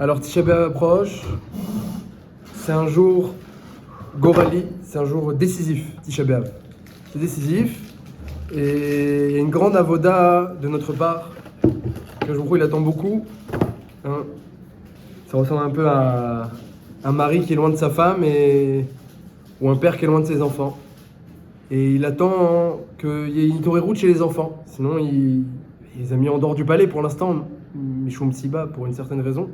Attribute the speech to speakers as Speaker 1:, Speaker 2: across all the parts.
Speaker 1: Alors Tisha B'Av approche, c'est un jour Gorali, c'est un jour décisif, Tisha B'Av. C'est décisif et il y a une grande avoda de notre part, que je il attend beaucoup. Hein. Ça ressemble un peu à un mari qui est loin de sa femme ou un père qui est loin de ses enfants. Et il attend qu'il y ait une torée route chez les enfants, sinon il les a mis en dehors du palais pour l'instant, Mishum Siba, pour une certaine raison.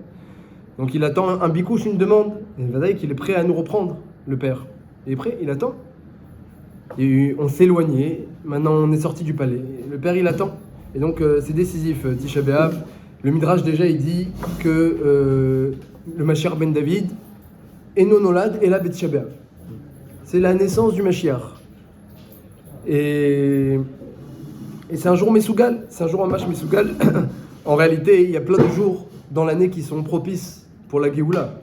Speaker 1: Donc il attend un bikouche, une demande. Et Vadaï qu'il est prêt à nous reprendre, le père. Il est prêt, il attend. Et on s'est éloigné, maintenant on est sorti du palais. Le père il attend. Et donc c'est décisif, Tisha B'Av. Le Midrash déjà il dit que le Mashiach ben David, Eno Nolad et la Tisha B'Av. C'est la naissance du Mashiach. Et c'est un jour Mesougal, c'est un jour en Mash Mesougal. En réalité, il y a plein de jours dans l'année qui sont propices pour la Géoula.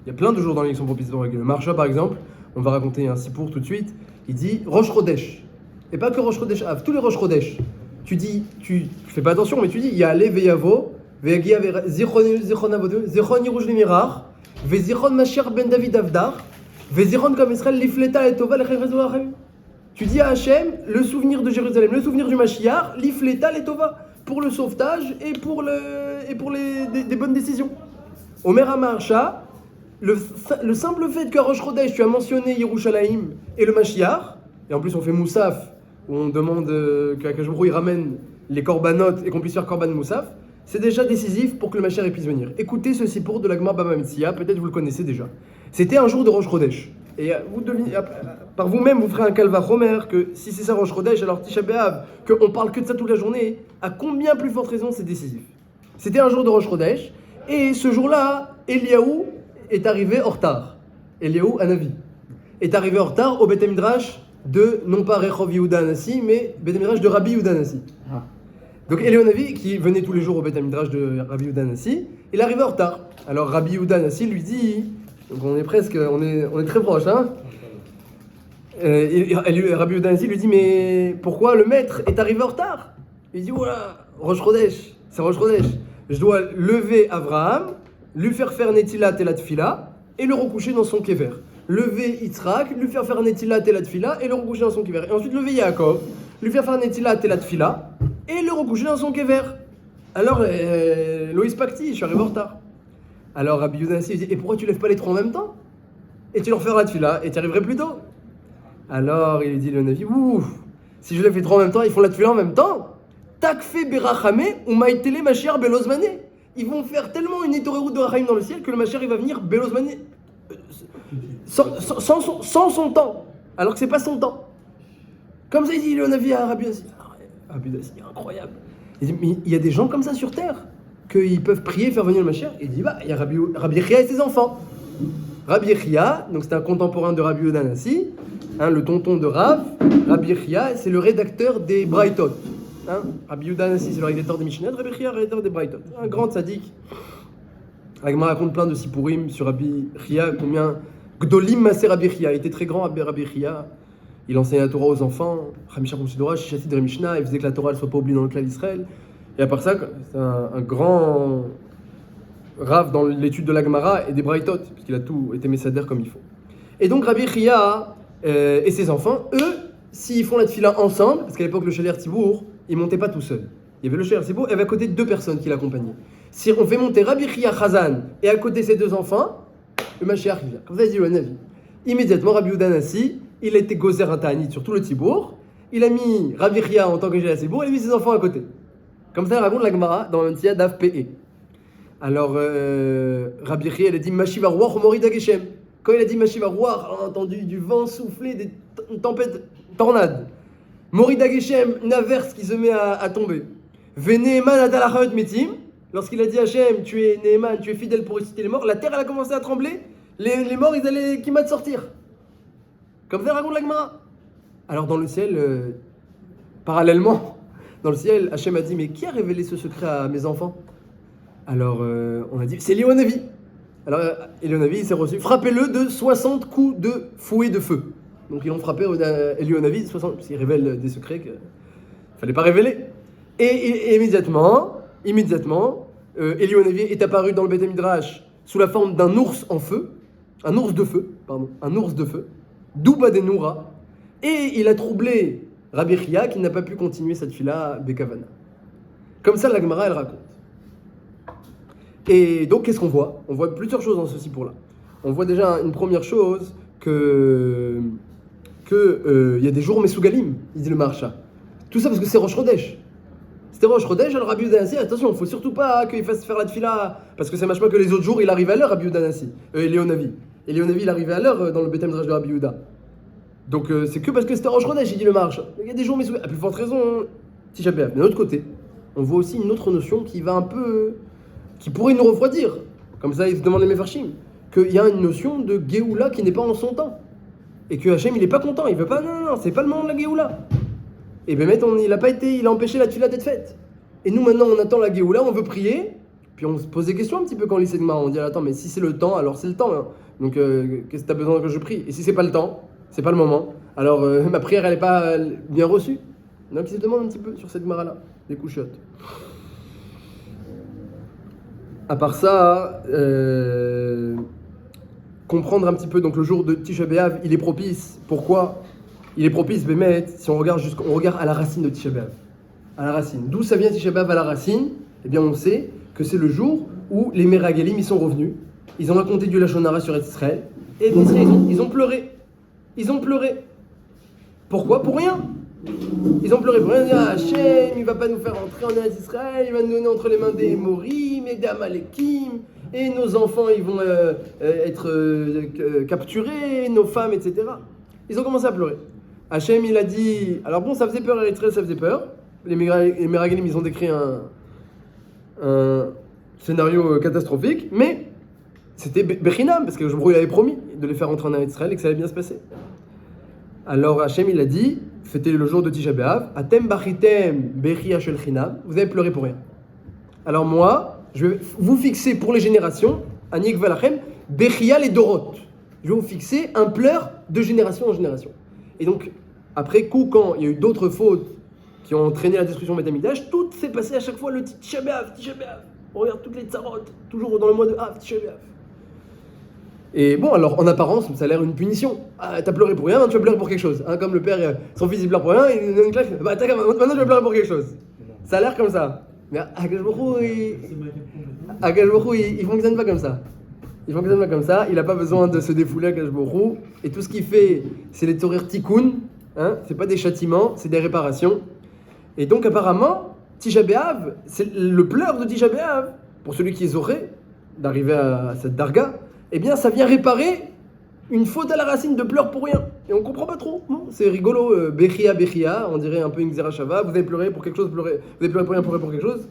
Speaker 1: Il y a plein de jours dans l'année qui sont propices pour la Géoula. Marsha, par exemple, on va raconter un sipour tout de suite. Il dit Rosh Chodesh. Et pas que Rosh Chodesh Av, tous les Rosh Chodesh. Tu fais pas attention, mais tu dis Ya'ale ve'yavo, ve'yagia zichron avodu, zichron Yerush Limirar, ve'zichron Mashiach ben David Avdar, ve'zichron Kam Israël lifleta et tova lechem rezoachem. Tu dis à Hachem le souvenir de Jérusalem, le souvenir du Mashiach, lifleta et tova, pour le sauvetage et pour des bonnes décisions. Omer Amarsha, le simple fait qu'à Rosh Chodesh, tu as mentionné Yerushalayim et le Mashiach, et en plus on fait Moussaf, où on demande qu'Akadosh Baruch Hu ramène les korbanot et qu'on puisse faire korban Moussaf, c'est déjà décisif pour que le Mashiach puisse venir. Écoutez ce sipour de la Gemara Baba Metzia, peut-être vous le connaissez déjà. C'était un jour de Rosh Chodesh. Et vous devinez, par vous-même, vous ferez un calva Homer que si c'est ça Rosh Chodesh, alors Tisha B'Av, qu'on parle que de ça toute la journée, à combien plus forte raison c'est décisif. C'était un jour de Rosh Chodesh, et ce jour-là, Eliaou est arrivé en retard. Eliaou Hanavi est arrivé en retard au Beth Midrash de, non pas Rechov Yehuda Anassi, mais Beth Midrash de Rabbi Yehuda Anassi. Donc Eliaou Hanavi, qui venait tous les jours au Beth Midrash de Rabbi Yehuda Anassi, il est arrivé en retard. Alors Rabbi Yehuda Anassi lui dit... Donc on est très proche, hein. Rabbi Yehuda Anassi lui dit mais pourquoi le maître est arrivé en retard? Il dit voilà, Rosh Chodesh, c'est Rosh Chodesh. Je dois lever Abraham, lui faire Netilat et la Tfila et le recoucher dans son kéver. Lever Yitzhak, lui faire Netilat et la Tfila et le recoucher dans son kéver. Et ensuite lever Yaakov, lui faire Netilat et la Tfila et le recoucher dans son kéver. Alors Loïs Pakti, je suis arrivé en retard. Alors Rabbi Yehuda Anassi dit et pourquoi tu lèves pas les trois en même temps? Et tu leur feras la tefila et tu arriverais plus tôt. Alors il dit le Navi, si je lève les trois en même temps, ils font la tefila en même temps. Takfe berachame ou maïtele Mashiach belozmane. Ils vont faire tellement une itorerut de Rachaim dans le ciel que le Mashiach il va venir belozmane sans son temps, alors que c'est pas son temps. Comme ça il dit le Navi à Rabbi Yehuda Anassi. Rabbi Yehuda Anassi, incroyable. Il dit mais il y a des gens comme ça sur terre. Qu'ils peuvent prier, faire venir le Mashiach. Et il dit, il y a Rabbi Yechia et ses enfants. Rabbi Yechia, donc c'est un contemporain de Rabbi Yehuda Anassi, le tonton de Rav. Rabbi Yechia, c'est le rédacteur des Braïtot. Rabbi Yehuda Anassi, c'est le rédacteur des Mishnayot. Rabbi Yechia, le rédacteur des Braïtot. Un grand tzaddik. La Gemara raconte plein de sipurim sur Rabbi Yechia, combien Gdolim Maser Rabbi Yechia. Il était très grand, Rabbi Yechia. Il enseignait la Torah aux enfants. Rabbi Shachar Sidora, Shishati de Mishnah. Il faisait que la Torah ne soit pas oubliée dans le clan d'Israël. Et à part ça, c'est un grand rave dans l'étude de la Gemara et des Braïtot, puisqu'il a tout été messader comme il faut. Et donc Rabbi Yechia et ses enfants, eux, s'ils font la tefila ensemble, parce qu'à l'époque le Shaler Tzibour, il montait pas tout seul. Il y avait le Shaler Tzibour et il y avait à côté deux personnes qui l'accompagnaient. Si on fait monter Rabbi Yechia Chazan et à côté ses deux enfants, le Mashiach vient. Comme ça dit le Navi. Immédiatement, Rabbi Yehuda Anassi, il a été gozer un ta'anit sur tout le Tzibour. Il a mis Rabbi Yechia en tant que Shaler Tzibour et il a mis ses enfants à côté. Comme ça, il raconte la Gemara dans le Tia d'Av P.E. Alors, Rabbi Yechia, il a dit Mashiva Ruach Morida Geshem. Quand il a dit Mashiva Ruach, on a entendu du vent souffler, une tempête, tornade. Morida Geshem, une averse qui se met à tomber. Veneeman Adalachayot Metim. Lorsqu'il a dit Hachem, tu es Neeman, tu es fidèle pour ressusciter les morts, la terre elle a commencé à trembler. Les morts, ils allaient Kimat sortir. Comme ça, il raconte la Gemara. Alors, dans le ciel, parallèlement, dans le ciel, Hachem a dit mais qui a révélé ce secret à mes enfants? Alors on a dit c'est Eliaou Hanavi. Alors Eliaou Hanavi il s'est reçu, frappez-le de 60 coups de fouet de feu. Donc ils l'ont frappé Eliaou Hanavi 60, parce qu'il révèle des secrets qu'il ne fallait pas révéler. Et immédiatement immédiatement, Eliyahu Hanavi est apparu dans le Beth Midrash sous la forme d'un ours en feu, un ours de feu, Douba de Noura, et il a troublé Rabbi Chia qui n'a pas pu continuer cette fila Bekavana. Comme ça, la Gemara, elle raconte. Et donc, qu'est-ce qu'on voit? On voit plusieurs choses dans ce sipour-là. On voit déjà une première chose que y a des jours Mesougalim, il dit le Maharsha. Tout ça parce que c'est Rosh Chodesh. C'était Rosh Chodesh, alors Rabbi Yehuda Hanassi, attention, il ne faut surtout pas qu'il fasse faire la tefila, parce que c'est machma que les autres jours, il arrive à l'heure, Rabbi Yehuda Hanassi, Eliyahu Hanavi. Eliyahu Hanavi, il arrivait à l'heure dans le Beth Midrash de Rabbi Yehuda. Donc c'est que parce que c'était Rosh Chodesh, il dit le Maharsha. Il y a des jours Mesougalim, à plus forte raison, Tisha B'Av. Mais d'un autre côté, on voit aussi une autre notion qui va un peu, qui pourrait nous refroidir. Comme ça, il se demande les Mefarshim, qu'il y a une notion de Géoula qui n'est pas en son temps. Et que Hachem, il n'est pas content, il veut pas, non, c'est pas le moment de la Géoula. Et Bémet, il a empêché la tefila d'être faite. Et nous, maintenant, on attend la Géoula, on veut prier, puis on se pose des questions un petit peu quand on lit Segma. On dit, attends, mais si c'est le temps, alors c'est le temps. Hein. Donc, qu'est-ce que tu as besoin que je prie? Et si c'est pas le temps, c'est pas le moment, alors ma prière, elle n'est pas bien reçue. Donc, il se demande un petit peu sur cette Gemara-là, des couchottes. À part ça, comprendre un petit peu, donc le jour de Tisha B'Av, il est propice. Pourquoi? Il est propice, Bémet, si on regarde à la racine de Tisha B'Av. À la racine. D'où ça vient Tisha B'Av à la racine? Eh bien, on sait que c'est le jour où les Meragalim, ils sont revenus. Ils ont raconté du Lachon Hara sur Israël. Et les Israéliens, ils ont pleuré. Ils ont pleuré. Pourquoi? Pour rien. Ils ont pleuré pour rien. Ils ont dit, Hachem, il va pas nous faire entrer en Israël, il va nous donner entre les mains des Morim et des Amalekim. Et nos enfants, ils vont être capturés, nos femmes, etc. Ils ont commencé à pleurer. Hachem, il a dit... Alors bon, ça faisait peur, Eritrea, ça faisait peur. Les Meragalim, ils ont décrit un scénario catastrophique, mais c'était Bechinam, parce que Jobrou, il avait promis de les faire entrer en Israël et que ça allait bien se passer. Alors Hachem, il a dit, c'était le jour de Tisha B'Av, Atem bachitem bechia shel chinam, vous avez pleuré pour rien. Alors moi, je vais vous fixer pour les générations, Anik Valachem, bechia les dorot. Je vais vous fixer un pleur de génération en génération. Et donc, après coup, quand il y a eu d'autres fautes qui ont entraîné la destruction de Beth Amikdash, tout s'est passé à chaque fois le Tisha B'Av, Tisha B'Av. On regarde toutes les tsarot, toujours dans le mois de Av, Tisha B'Av. Et bon, alors en apparence, ça a l'air une punition. Ah, t'as pleuré pour rien, tu vas pleurer pour quelque chose. Hein, comme le père, son fils il pleure pour rien, il donne une claque, bah maintenant tu vas pleurer pour quelque chose. Ça a l'air comme ça. Mais Akadosh Baruch Hu, il fonctionne pas comme ça. Il fonctionne pas comme ça, il n'a pas besoin de se défouler Akadosh Baruch Hu. Et tout ce qu'il fait, c'est les Torer Tikkun. Hein, c'est pas des châtiments, c'est des réparations. Et donc apparemment, Tisha B'Av, c'est le pleur de Tisha B'Av, pour celui qui est zoré, d'arriver à cette darga, eh bien ça vient réparer une faute à la racine de pleurs pour rien. Et on comprend pas trop. Non, c'est rigolo, Bechia, on dirait un peu une Xerashava, vous avez pleuré pour quelque chose, vous avez pleuré pour rien, pleuré pour quelque chose.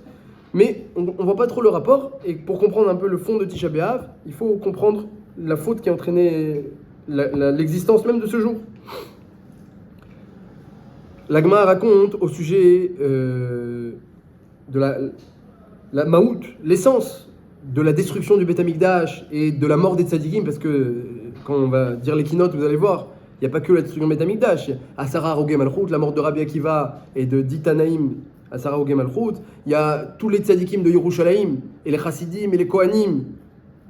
Speaker 1: Mais on voit pas trop le rapport, et pour comprendre un peu le fond de Tisha B'Av, il faut comprendre la faute qui a entraîné l'existence même de ce jour. La Gemara raconte au sujet de la Maout, l'essence de la destruction du Beth Amikdash et de la mort des tzadikim, parce que quand on va dire les keynotes, vous allez voir, il n'y a pas que la destruction du Beth Amikdash. Asara Rogé Malchut, la mort de Rabbi Akiva et de Ditanaïm, Asara Rogé Malchut. Il y a tous les tzadikim de Yerushalayim, et les chassidim et les kohanim.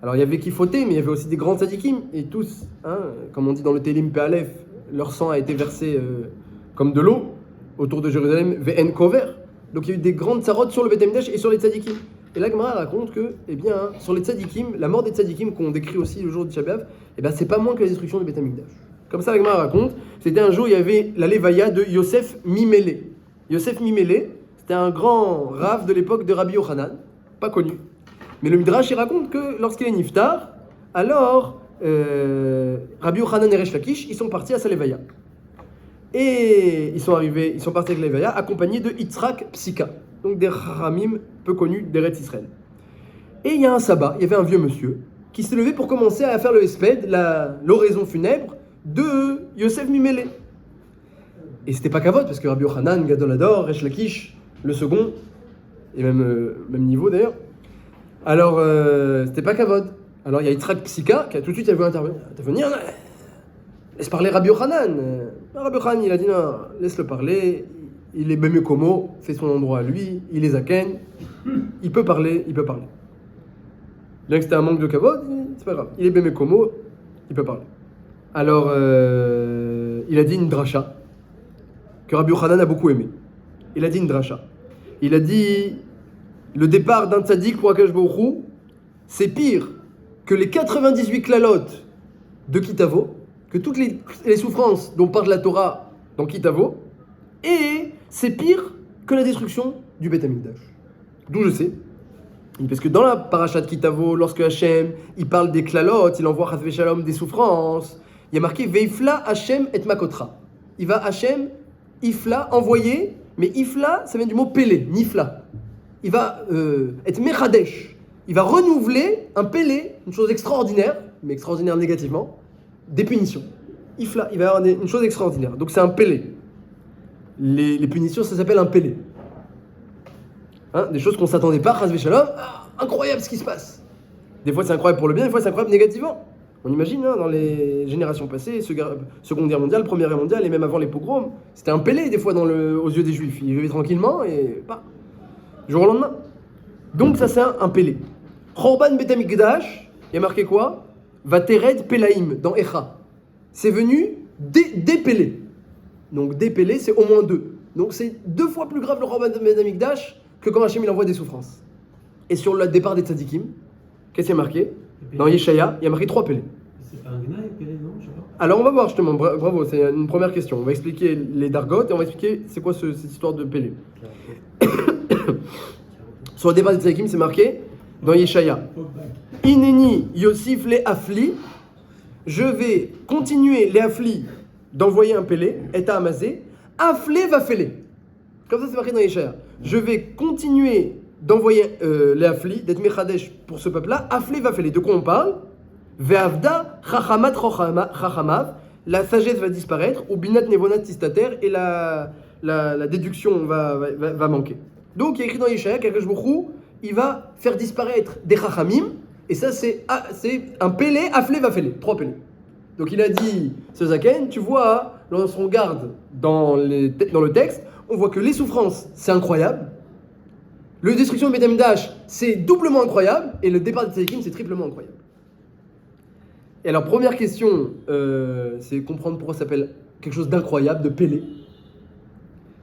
Speaker 1: Alors il y avait qui fautait, mais il y avait aussi des grands tzadikim, et tous, hein, comme on dit dans le Télim Pe'alef, leur sang a été versé comme de l'eau autour de Jérusalem, Ve'en Kover. Donc il y a eu des grandes tsarotes sur le Beth Amikdash et sur les tzadikim. Et la Gemara raconte que, eh bien, sur les tzadikim, la mort des tzadikim qu'on décrit aussi le jour de Tisha B'Av, eh bien, c'est pas moins que la destruction du Beth Amikdash. Comme ça, la Gemara raconte, c'était un jour, il y avait la Levaya de Yosef Mimele. Yosef Mimele, c'était un grand rave de l'époque de Rabbi Yochanan, pas connu. Mais le Midrash, il raconte que lorsqu'il est niftar, alors Rabbi Yochanan et Resh Lakish, ils sont partis à sa Levaya. Et ils sont partis avec la Levaya, accompagnés de Yitzhak Psika, donc des Ramim peu connus d'Eretz Israël. Et il y a un sabbat, il y avait un vieux monsieur qui s'est levé pour commencer à faire le hesped, l'oraison funèbre de Yosef Mimele. Et c'était pas kavod, parce que Rabbi Yochanan, Gadol Hador, Resh Lakish, le second, et même niveau d'ailleurs. Alors, c'était pas kavod. Alors il y a Yitzhak Psika qui a tout de suite voulu intervenir. Laisse parler Rabbi Yochanan. Rabbi Yochanan, il a dit non, laisse-le parler. il est Bemekomo, c'est son endroit à lui, il est Zaken, il peut parler. Bien que c'était un manque de kavod, c'est pas grave. Il est Bemekomo, il peut parler. Alors, il a dit une dracha que Rabbi Yochanan a beaucoup aimé. Il a dit une dracha. Il a dit le départ d'un tzaddik pour Akash Baruch Hu, c'est pire que les 98 klalotes de Kitavo, que toutes les souffrances dont parle la Torah dans Kitavo, et c'est pire que la destruction du Beth Amikdash. D'où je sais. Parce que dans la parasha de Kitavo, lorsque Hachem il parle des klalotes, il envoie Chas Shalom des souffrances, il y a marqué Veifla Hachem et Makotra. Il va Hachem, Ifla, envoyer, mais Ifla, ça vient du mot Pélé, Nifla. Il va être Mechadesh. Il va renouveler un Pélé, une chose extraordinaire, mais extraordinaire négativement, des punitions. Ifla, il va y avoir une chose extraordinaire. Donc c'est un Pélé. Les punitions, ça s'appelle un Pélé. Hein, des choses qu'on ne s'attendait pas, Chas Shalom, incroyable ce qui se passe. Des fois c'est incroyable pour le bien, des fois c'est incroyable négativement. On imagine, hein, dans les générations passées, Seconde Guerre mondiale, Première Guerre mondiale, et même avant les pogroms, c'était un Pélé des fois aux yeux des Juifs. Ils vivaient tranquillement et du jour au lendemain. Donc ça c'est un Pélé. Chorban Bet Amikdash, il y a marqué quoi? Vatered Pelaim, dans Echa. C'est venu des Pélés. Donc des Pélés, c'est au moins 2. Donc c'est 2 fois plus grave le Chorban Bet Amikdash que quand Hachem il envoie des souffrances. Et sur le départ des tzadikim, qu'est-ce qu'il y a marqué? Dans Yeshaya, il y a marqué 3 Pélés.
Speaker 2: C'est pas un Gnaï, Pélé, non? Je sais pas.
Speaker 1: Alors on va voir justement, bravo, c'est une première question. On va expliquer les Dargot et on va expliquer c'est quoi cette histoire de Pélé. Sur le départ des tzadikim, c'est marqué dans Yeshaya. Ineni Yosif les Afli, je vais continuer les Afli d'envoyer un Pélé, et à Amazé, Aflé va fêler. Comme ça c'est marqué dans Yeshaya. Je vais continuer d'envoyer les Afli, d'être Mechadesh pour ce peuple-là, Aflé va fêler. De quoi on parle? Ve'avda chachamat chachamav, la sagesse va disparaître, ou binat nevonat tistater, et la déduction va manquer. Donc il y a écrit dans Yeshaya qu'Akadosh Baruch Hu, il va faire disparaître des chachamim, et ça c'est un Pélé, Aflé va fêler, 3 Pélé. Donc il a dit, ce Zaken, tu vois, lorsqu'on regarde dans le texte, on voit que les souffrances, c'est incroyable, la destruction du Beth Amikdash, c'est doublement incroyable, et le départ des tzadikim, c'est triplement incroyable. Et alors, première question, c'est comprendre pourquoi ça s'appelle quelque chose d'incroyable, de Pélé.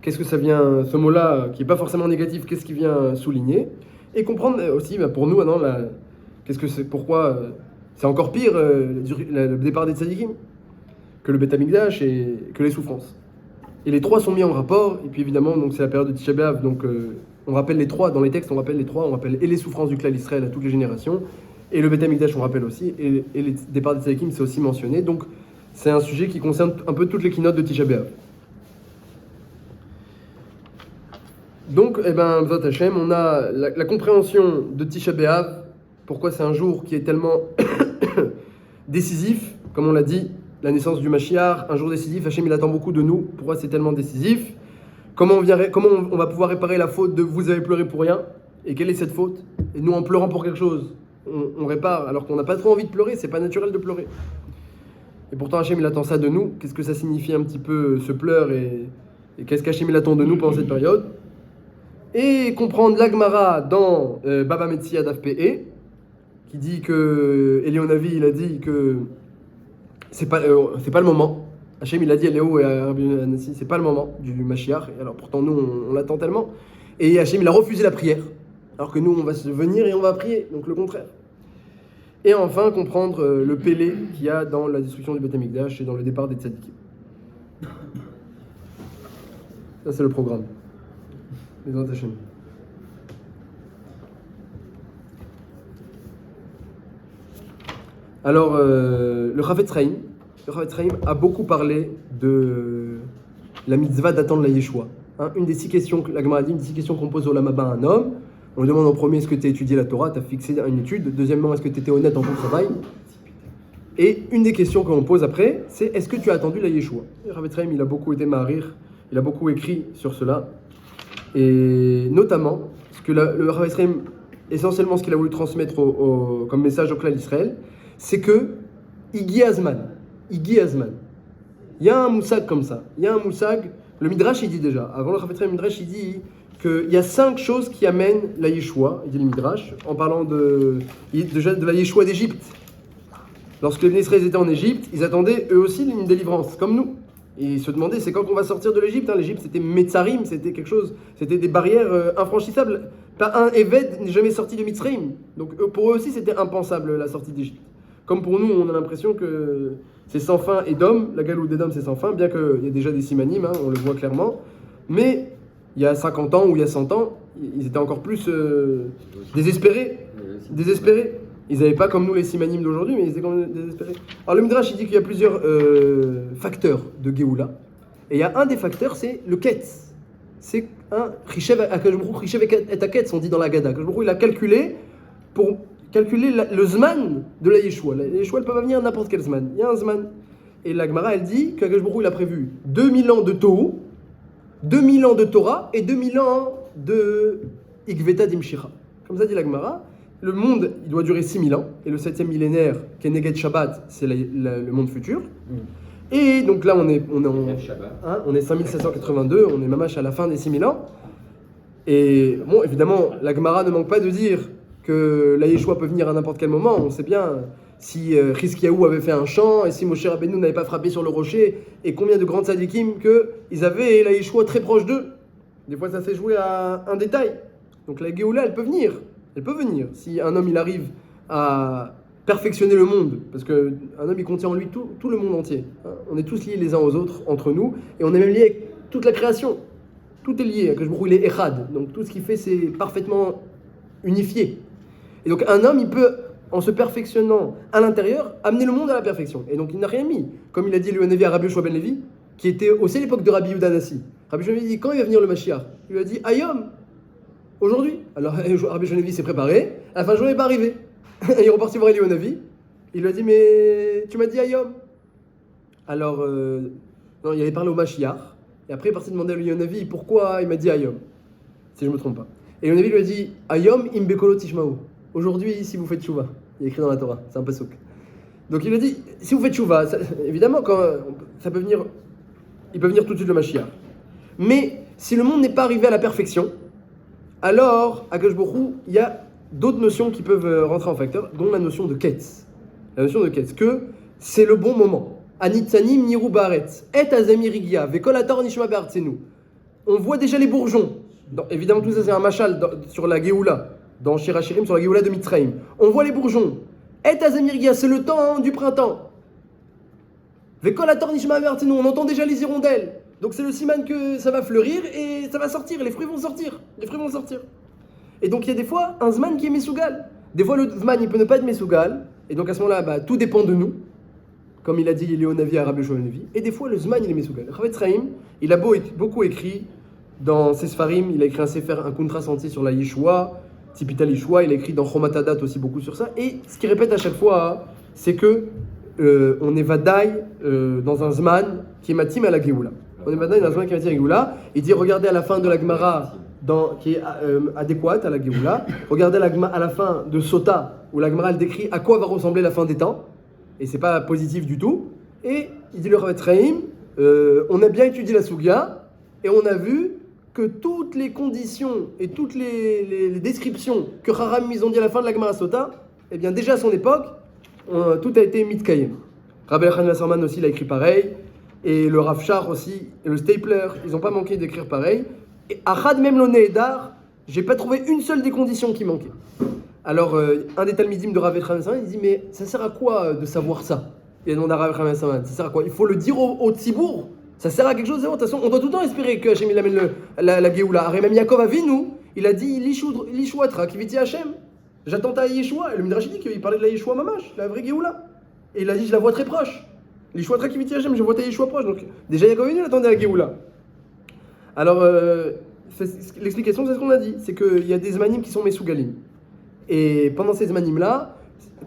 Speaker 1: Qu'est-ce que ça vient, ce mot-là, qui n'est pas forcément négatif, qu'est-ce qui vient souligner? Et comprendre aussi, pour nous, maintenant, qu'est-ce que c'est, pourquoi c'est encore pire, le départ des tzadikim, que le Beth Amikdash et que les souffrances. Et les 3 sont mis en rapport, et puis évidemment, donc c'est la période de Tisha B'Av, donc on rappelle les 3, dans les textes on rappelle les 3, on rappelle et les souffrances du Klal Israël à toutes les générations, et le Beth Amikdash on rappelle aussi, et les départs des tzadikim c'est aussi mentionné, donc c'est un sujet qui concerne un peu toutes les keynotes de Tisha B'Av. Donc, B'ezrat Hashem, on a la compréhension de Tisha B'Av, pourquoi c'est un jour qui est tellement décisif, comme on l'a dit, la naissance du Mashiach, un jour décisif, Hashem il attend beaucoup de nous, pourquoi c'est tellement décisif, comment on va pouvoir réparer la faute de vous avez pleuré pour rien, et quelle est cette faute? Et nous en pleurant pour quelque chose, on répare, alors qu'on n'a pas trop envie de pleurer, c'est pas naturel de pleurer. Et pourtant Hashem il attend ça de nous, qu'est-ce que ça signifie un petit peu ce pleur, et qu'est-ce qu'Hashem il attend de nous pendant cette période? Et comprendre l'Agmara dans Baba Metzia Daf Pe, qui dit que Elionavi il a dit que c'est pas le moment. Hachem il a dit à Léo et à Rabbi Nassi, c'est pas le moment du Mashiach. Et alors pourtant nous on l'attend tellement. Et Hachem il a refusé la prière, alors que nous on va se venir et on va prier, donc le contraire. Et enfin comprendre le Pélé qu'il y a dans la destruction du Beth Amikdash et dans le départ des tzadikim. Ça c'est le programme. B'ezrat Hashem. Alors, le Chafetz Chaim a beaucoup parlé de la mitzvah d'attendre la Yeshua. Une des 6 questions que la Gemara a dit, une des 6 questions qu'on pose au Lamaba à un homme. On lui demande en premier, est-ce que tu as étudié la Torah, tu as fixé une étude. Deuxièmement, est-ce que tu étais honnête dans ton travail. Et une des questions qu'on pose après, c'est est-ce que tu as attendu la Yeshua? Le Chafetz Chaim, il a beaucoup été maharir, il a beaucoup écrit sur cela. Et notamment, ce que le Chafetz Chaim, essentiellement ce qu'il a voulu transmettre comme message au Klal Israël, c'est que Igi Azman. Il y a un moussag comme ça. Il y a un moussag, Le Midrash, il dit déjà, avant le Chafetz Chaim, le Midrash, il dit qu'il y a 5 choses qui amènent la Yeshua, il dit le Midrash, en parlant déjà de la Yeshua d'Égypte. Lorsque les Israéliens étaient en Égypte, ils attendaient eux aussi une délivrance, comme nous. Et ils se demandaient, c'est quand qu'on va sortir de l'Égypte, hein. L'Égypte, c'était Metzarim, c'était quelque chose, c'était des barrières infranchissables. Pas un Eved n'est jamais sorti de Mitzrayim. Donc pour eux aussi, c'était impensable la sortie d'Égypte. Comme pour nous, on a l'impression que c'est sans fin et d'hommes, la galoute des d'hommes c'est sans fin, bien qu'il y a déjà des simanim, hein, on le voit clairement. Mais il y a 50 ans ou il y a 100 ans, ils étaient encore plus désespérés. Ils n'avaient pas comme nous les simanim d'aujourd'hui, mais ils étaient quand même désespérés. Alors le Midrash, il dit qu'il y a plusieurs facteurs de Géoula. Et il y a un des facteurs, c'est le Ketz. C'est un Rishev et Aketz, on dit dans la Gada. Il a calculé pour calculer le Zman de la Yeshua. La Yeshua, elle peut pas venir à n'importe quel Zman. Il y a un Zman. Et la Gemara, elle dit qu'Akadosh Baruch Hu, il a prévu 2000 ans de Tohu, 2000 ans de Torah et 2000 ans de Ikveta d'Imshira. Comme ça dit la Gemara. Le monde, il doit durer 6000 ans. Et le 7e millénaire, Keneged Shabbat, c'est le monde futur. Et donc là, on est 5782, on est mamash à la fin des 6000 ans. Et bon, évidemment, la Gemara ne manque pas de dire que la Yeshua peut venir à n'importe quel moment. On sait bien si Chizkiyahu avait fait un chant et si Moshe Rabbeinu n'avait pas frappé sur le rocher et combien de grands tzadikim qu'ils avaient la Yeshua très proche d'eux. Des fois, ça s'est joué à un détail. Donc la Géoula, elle peut venir. Elle peut venir. Si un homme, il arrive à perfectionner le monde, parce qu'un homme, il contient en lui tout le monde entier. Hein. On est tous liés les uns aux autres, entre nous, et on est même liés avec toute la création. Tout est lié. Que je il est Echad. Donc tout ce qu'il fait, c'est parfaitement unifié. Et donc un homme, il peut, en se perfectionnant à l'intérieur, amener le monde à la perfection. Et donc il n'a rien mis. Comme il a dit le Nevi à Rabbi Yoshua ben Levi, qui était aussi à l'époque de Rabbi Yehuda Nassi. Rabbi Yoshua ben Levi dit, quand il va venir le Mashiach? Il lui a dit, Ayom, aujourd'hui. Alors Rabbi Yoshua ben Levi s'est préparé, à la fin de journée, il n'est pas arrivé. Il est reparti voir Eliyahu Navi. Il lui a dit, mais tu m'as dit Ayom. Alors, non, il avait parlé au Mashiach. Et après, il est parti demander à Eliyahu Navi pourquoi il m'a dit Ayom. Si je ne me trompe pas. Et Eliyahu Navi lui a dit, Ayom im bekolo tishma'u. Aujourd'hui, si vous faites tchouva. Il est écrit dans la Torah, c'est un pasouk. Donc il lui a dit, si vous faites tchouva, évidemment, quand ça peut venir, il peut venir tout de suite le Mashiach. Mais si le monde n'est pas arrivé à la perfection, alors, à Akadosh Baruch Hu, il y a d'autres notions qui peuvent rentrer en facteur, dont la notion de ketz. La notion de ketz, que c'est le bon moment. Anitzanim niru baaretz, et azamirigia, vekolator nishma be'artzenu. On voit déjà les bourgeons. Évidemment, tout ça, c'est un machal sur la Géoula, dans Shirachirim, sur la Géoula de Mitzrayim. On voit les bourgeons. Et azamirigia, c'est le temps du printemps. Vekolator nishma be'artzenu, on entend déjà les hirondelles. Donc c'est le siman que ça va fleurir et ça va sortir, les fruits vont sortir. Et donc il y a des fois un zman qui est mesougal. Des fois le zman il peut ne pas être mesougal. Et donc à ce moment-là, tout dépend de nous. Comme il a dit Eliyahu Navi à Rabbi Yoshua ben Levi. Et des fois le zman il est mesougal. Chafetz Chaim, il a beaucoup écrit dans ses Sfarim. Il a écrit un sefer, un contrat entier sur la Yeshua, Tipital Yeshua. Il a écrit dans Chomatadat aussi beaucoup sur ça. Et ce qu'il répète à chaque fois, c'est que on est vadaï dans un zman qui est matim à la Géoula. On est maintenant dans un zman qui est matim à la Géoula. Il dit regardez à la fin de la Gemara qui est adéquate à la Géoula. Regardez à la fin de Sota, où la Gemara elle décrit à quoi va ressembler la fin des temps, et c'est pas positif du tout. Et il dit le Chafetz Chaim, on a bien étudié la Sugya, et on a vu que toutes les conditions et toutes les descriptions que Chachamim ils ont dit à la fin de la Gemara Sota, eh bien déjà à son époque, tout a été mitkayem. Rabbi Elchanan Wasserman aussi il a écrit pareil, et le Rav Shach aussi, et le Stapler, ils n'ont pas manqué d'écrire pareil. Et Achad même lo nehedar, j'ai pas trouvé une seule des conditions qui manquaient. Alors, un des talmidim de Rav Elchanan Wasserman, il dit, mais ça sert à quoi de savoir ça? Il a demandé à Rav Elchanan Wasserman, ça sert à quoi? Il faut le dire au tzibour. Ça sert à quelque chose? De toute façon, on doit tout le temps espérer que Hachem il amène la Géoula. Même Yaakov Avinu, il a dit, Lishuatra, qui viti Hachem. J'attends ta Yeshua. Et le Midrash dit qu'il parlait de la Yeshua Mamash, la vraie Géoula. Et il a dit, je la vois très proche. Lishuatra, qui viti Hachem, je vois ta Yeshua proche. Donc, déjà Yaakov Avinu, il attendait la Géoula. Alors, l'explication, c'est ce qu'on a dit, c'est qu'il y a des zmanim qui sont mesougalim. Et pendant ces zmanim-là,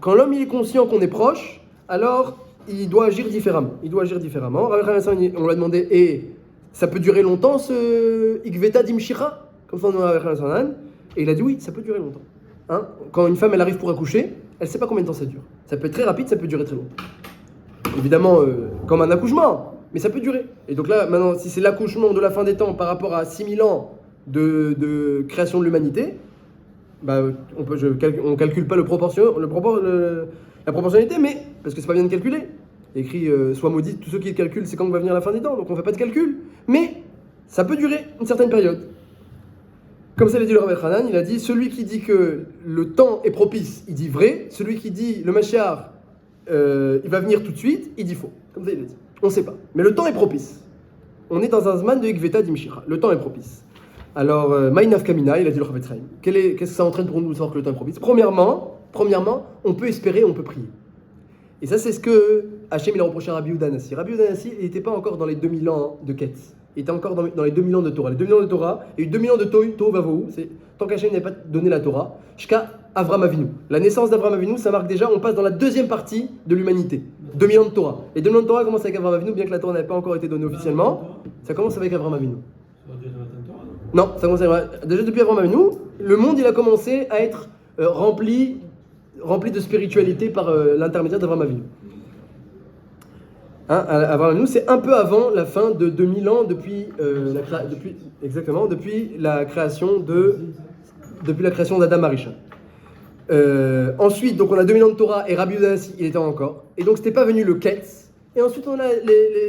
Speaker 1: quand l'homme il est conscient qu'on est proche, alors il doit agir différemment. On lui a demandé, et ça peut durer longtemps ce Ikveta d'Imshira, comme ça on a Rabbi, et il a dit oui, ça peut durer longtemps. Hein? Quand une femme elle arrive pour accoucher, elle ne sait pas combien de temps ça dure. Ça peut être très rapide, ça peut durer très longtemps. Évidemment, comme un accouchement. mais ça peut durer. Et donc là, maintenant, si c'est l'accouchement de la fin des temps par rapport à 6000 ans de création de l'humanité, bah, on calcule pas la proportionnalité, mais parce que c'est pas bien de calculer. Il y a écrit soit maudit tous ceux qui le calculent, c'est quand va venir la fin des temps, donc on fait pas de calcul. Mais ça peut durer une certaine période. Comme ça l'a dit le Rav Elchanan, il a dit celui qui dit que le temps est propice, il dit vrai. Celui qui dit le Mashiach, il va venir tout de suite, il dit faux. Comme ça il a dit. On ne sait pas. Mais le temps est propice. On est dans un zman de Ikveta d'Imshira. Le temps est propice. Alors, Maïnaf Kamina, il a dit le Rav Etzraim. Qu'est-ce que ça entraîne pour nous de savoir que le temps est propice? Premièrement, on peut espérer, on peut prier. Et ça, c'est ce que Hachem il a reproché à Rabbi Yehuda Hanassi. Rabbi Yehuda Hanassi, il n'était pas encore dans les 2000 ans de quête. Il était encore dans les 2000 ans de Torah. Les 2000 ans de Torah, il y a eu 2000 ans de Tohu Vavohu. C'est tant qu'Hachem n'avait pas donné la Torah, jusqu'à Avram Avinu. La naissance d'Avram Avinu, ça marque déjà, on passe dans la deuxième partie de l'humanité. 2000 ans de Torah. Les 2000 ans de Torah commencent avec Avram Avinu, bien que la Torah n'avait pas encore été donnée officiellement. Ça commence avec Avram Avinu. Non, ça commence avec... Déjà depuis Avram Avinu, le monde il a commencé à être rempli de spiritualité par l'intermédiaire d'Avram Avinu. Avram Avinu, c'est un peu avant la fin de 2000 ans depuis la création d'Adam Arisha. Ensuite, donc on a 2000 ans de Torah et Rabbi Yehuda Hanassi, il était encore. Et donc c'était pas venu le Ketz. Et ensuite on a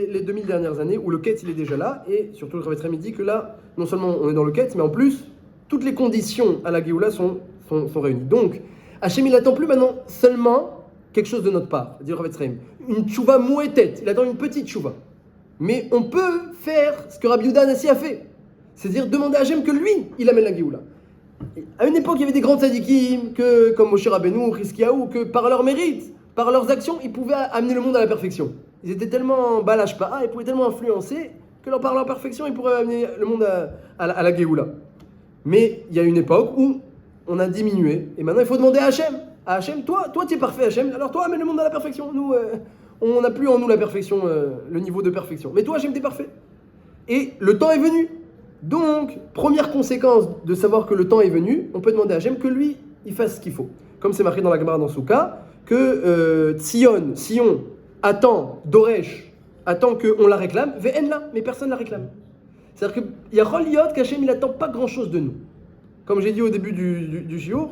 Speaker 1: les 2000 dernières années où le Ketz il est déjà là. Et surtout le Rav Etzraim dit que là, non seulement on est dans le Ketz, mais en plus, toutes les conditions à la Géoula sont réunies. Donc, Hachem il attend plus maintenant seulement quelque chose de notre part, dit le Rav Etzraim. Une tchouva mouetette, il attend une petite tchouva. Mais on peut faire ce que Rabbi Yehuda Hanassi a fait. C'est-à-dire demander à Hachem que lui, il amène la Géoula. À une époque, il y avait des grands tzadikim, comme Moshe Rabbeinu, Chizkiyahu, que par leur mérite, par leurs actions, ils pouvaient amener le monde à la perfection. Ils étaient tellement balashpa'a, ils pouvaient tellement influencer, que par leur perfection, ils pourraient amener le monde à la Géoula. Mais il y a une époque où on a diminué, et maintenant il faut demander à Hachem. À Hachem, toi tu es parfait, Hachem, alors toi amène le monde à la perfection. Nous, on n'a plus en nous la perfection, le niveau de perfection. Mais toi, Hachem, t'es parfait. Et le temps est venu. Donc, première conséquence de savoir que le temps est venu, on peut demander à Hachem que lui, il fasse ce qu'il faut. Comme c'est marqué dans la Gemara dans Souka, que Sion attend, Doresh, attend qu'on la réclame, Ve'enla, mais personne ne la réclame. C'est-à-dire qu'il y a Choliot qu'Hachem, il n'attend pas grand-chose de nous. Comme j'ai dit au début du shiur,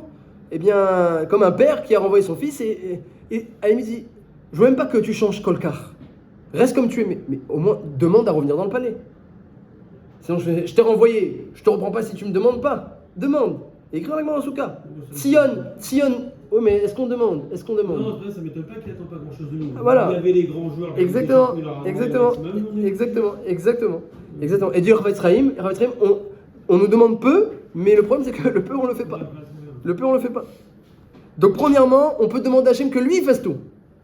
Speaker 1: eh bien, comme un père qui a renvoyé son fils et à lui dit, je veux même pas que tu changes Kolkar. Reste comme tu es, mais au moins demande à revenir dans le palais. Sinon, je t'ai renvoyé, je te reprends pas si tu me demandes pas. Demande. Et écris avec moi en souka. Sion. Oui, mais est-ce qu'on demande?
Speaker 2: Non, ça m'étonne pas qu'il n'attend pas grand-chose de nous.
Speaker 1: Voilà.
Speaker 2: Il y avait les grands joueurs.
Speaker 1: Exactement. Et dit Rav Etzraim, on nous demande peu, mais le problème c'est que le peu on le fait pas. Donc premièrement, on peut demander à Hachem que lui fasse tout.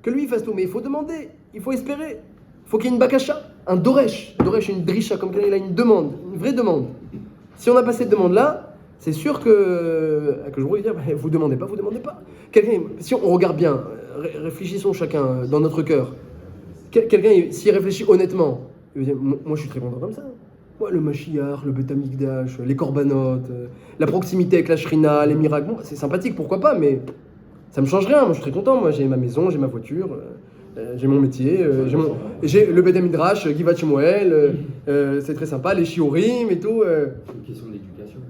Speaker 1: Mais il faut demander, il faut espérer. Il faut qu'il y ait une bakasha, un doresh, une drisha, comme il a une demande, une vraie demande. Si on n'a pas cette demande-là, c'est sûr que je voudrais dire, vous demandez pas. Si on regarde bien, réfléchissons chacun dans notre cœur. Quelqu'un, s'il réfléchit honnêtement, il va dire, moi je suis très content comme ça. Moi, le Mashiach, le Beth Amikdash, les korbanot, la proximité avec la Shrina, les miracles, bon, c'est sympathique, pourquoi pas, mais ça me change rien. Moi je suis très content, moi j'ai ma maison, j'ai ma voiture. J'ai mon métier, j'ai le Beth Midrash, Givat Shmuel, c'est très sympa, les Shiurim et tout.
Speaker 3: C'est une question d'éducation.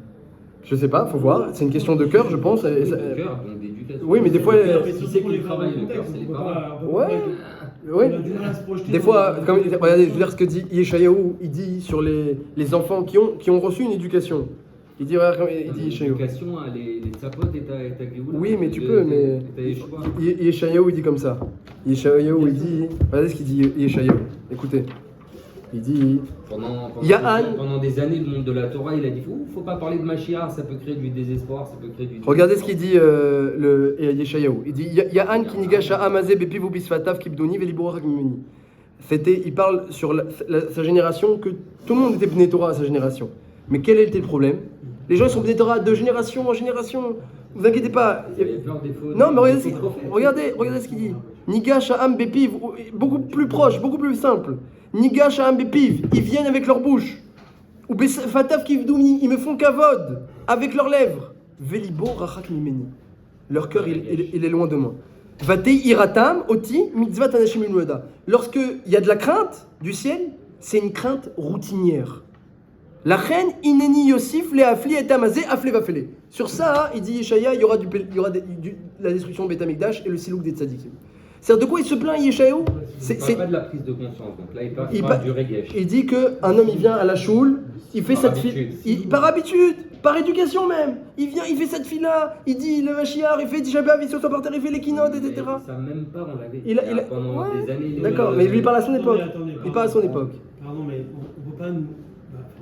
Speaker 1: Je sais pas, faut voir, c'est une question de cœur, je pense.
Speaker 3: De cœur, donc d'éducation.
Speaker 1: Oui, mais des fois.
Speaker 3: Si c'est qu'il travaille le cœur, c'est les parents.
Speaker 1: Ouais. Des fois, regardez, je veux dire ce que dit Yeshayahu, il dit sur les enfants qui ont reçu une éducation. Il dit Yeshayahu.
Speaker 3: L'éducation, les tzapotes et ta Géoula.
Speaker 1: Oui, mais tu peux, mais. Yeshayahu, il dit comme ça. Yeshayahu, il dit. Regardez ce qu'il dit Yeshayahu. Écoutez. Il dit.
Speaker 3: Pendant des années, le monde de la Torah, il a dit faut pas parler de Mashiach, ça peut créer du désespoir, ça peut créer du.
Speaker 1: Regardez ce qu'il dit Yeshayahu. Il dit Ya'an ki nigasha amazé bepivu bisfatav kibdoni veliborach mimeni. Il parle sur sa génération, que tout le monde était Bnei Torah à sa génération. Mais quel était le problème? Les gens ils sont Bnei Torah de génération en génération. Vous inquiétez pas. Non, mais regardez ce qu'il dit. Nigash Ha'am Bepiv, beaucoup plus proche, beaucoup plus simple. Nigash Ha'am Bepiv, ils viennent avec leur bouche. Ou Fatav Kivdouni, ils me font kavod avec leurs lèvres. Velibo Rachak Mimeni. Leur cœur, il est loin de moi. Vatei iratam oti mitzvat anashim ilmuada. Lorsqu'il y a de la crainte du ciel, c'est une crainte routinière. La reine ineni yosif le afli et amazé afle vafele. Sur ça, il dit Yeshaya, il y aura la destruction de Beth Amikdash et le silouk des tzadikim. C'est-à-dire de quoi il se plaint Yeshayahu?
Speaker 3: Il parle pas de la prise de conscience, donc là il parle du regesh.
Speaker 1: Il dit qu'un homme il vient à la choule, il fait cette file, par habitude, par éducation même, il vient, il fait cette file-là, il dit le Mashiach, il fait Tisha B'Av, il saute par terre, il fait les keynotes, etc.
Speaker 3: Ça même pas, on l'avait
Speaker 1: pendant
Speaker 3: des années.
Speaker 1: D'accord, mais lui il parle à son époque.
Speaker 2: Attendez,
Speaker 1: Il parle à son époque.
Speaker 2: Pardon, mais on peut pas nous.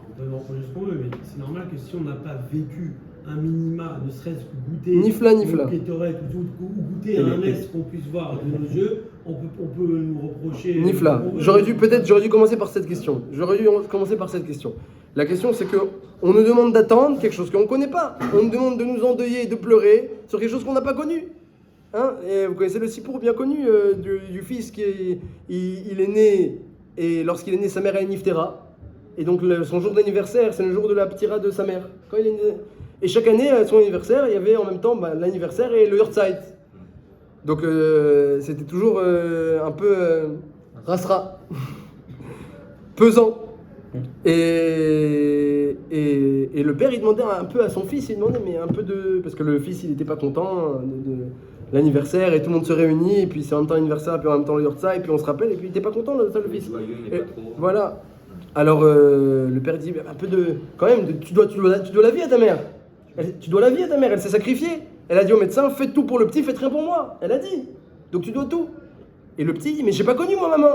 Speaker 2: On peut en prendre ce qu'on veut, mais c'est normal que si on n'a pas vécu un minima, ne serait-ce que goûter.
Speaker 1: Nifla.
Speaker 2: Ou goûter à un est qu'on puisse voir de nos yeux, on peut nous reprocher.
Speaker 1: Nifla. J'aurais dû commencer par cette question. La question c'est que on nous demande d'attendre quelque chose qu'on ne connaît pas. On nous demande de nous endeuiller et de pleurer sur quelque chose qu'on n'a pas connu. Hein? Et vous connaissez le sipour bien connu du fils qui il est né, et lorsqu'il est né, sa mère a une iftera. Et donc son jour d'anniversaire, c'est le jour de la ptira de sa mère. Quand il est né. Et chaque année, à son anniversaire, il y avait en même temps l'anniversaire et le Yortzeit. Donc c'était toujours un peu rasra, pesant. Et le père, il demandait un peu à son fils, il demandait, mais un peu de... Parce que le fils, il n'était pas content de l'anniversaire, et tout le monde se réunit, et puis c'est en même temps l'anniversaire, puis en même temps le Yortzeit, et puis on se rappelle, et puis il n'était pas content de ça, le fils. Voilà. Alors le père dit, un peu de... Quand même, tu dois la vie à ta mère. Tu dois la vie à ta mère, elle s'est sacrifiée. Elle a dit au médecin, faites tout pour le petit, faites rien pour moi. Elle a dit. Donc tu dois tout. Et le petit dit, mais j'ai pas connu moi maman.